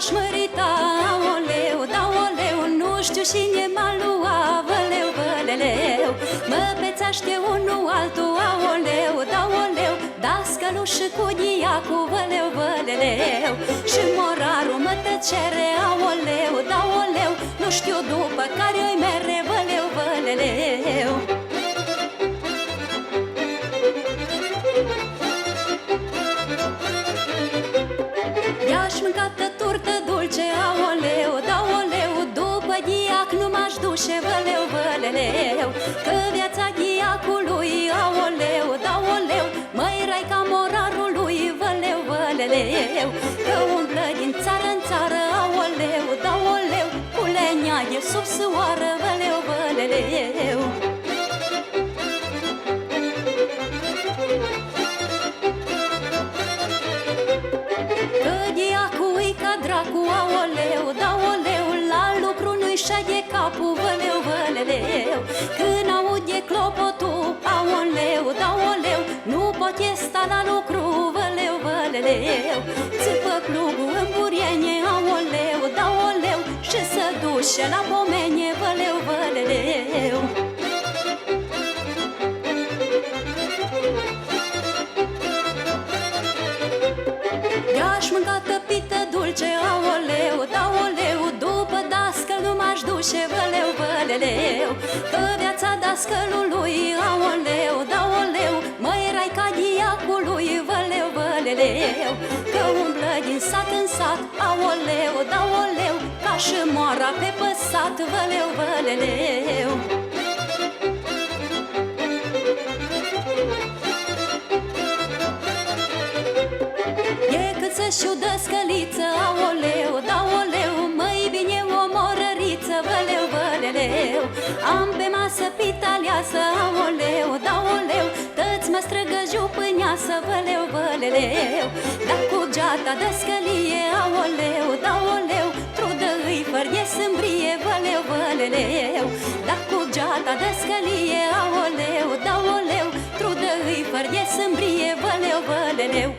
m-aș mărita, aoleu, da oleu, nu știu cine m-a luat, văleu, văleleu. Mă pețește unul altul, aoleu, da oleu, dascălul și cu diacu, văleu, văleleu. Și morarul mă tăcere, aoleu, da oleu, nu știu după care-i mere, văleu, văleleu. I-aș mâncată turtă dulce, aoleu, da oleu, după diac nu m-aș duce, văleu, văleleu. Că viața diacului, aoleu, da oleu, măi rai ca morarului, văleu, văleleu. Că umblă din țară în țară, aoleu, da oleu, cu lenea de sub soară, văleu, văleleu. Dracu, aoleu, da oleu, la lucru nu-i șade capul, văleu, văleleu. Când aude clopotul, aoleu, da oleu, nu pot sta la lucru, văleu, văleleu. Țipă plugul în buriene, aoleu, da oleu, și să duce la pomenie, văleu, văleleu. I-aș mânca tăpită dulce, aoleu, da oleu, după dascăl nu m-aș duce, văleu, văleleu. Că viața dascălului, aoleu, da oleu, măi rai ca diacului, văleu, văleleu. Că umblă din sat în sat, aoleu, da oleu, ca și moara pe păsat, văleu, văleleu. Și-o dăscăliță, aoleu, da oleu, măi bine o morăriță, văleu, văleleu. Am pe masă pitaleasă, aoleu, da oleu, tăți mă străgă jupâneasă, văleu, văleleu. Dar cu geata dăscălie, aoleu, da oleu, trudă îi fărghe sâmbrie, văleu, văleleu. Dar cu geata dăscălie, aoleu, da oleu, trudă îi fărghe sâmbrie, văleu, văleleu.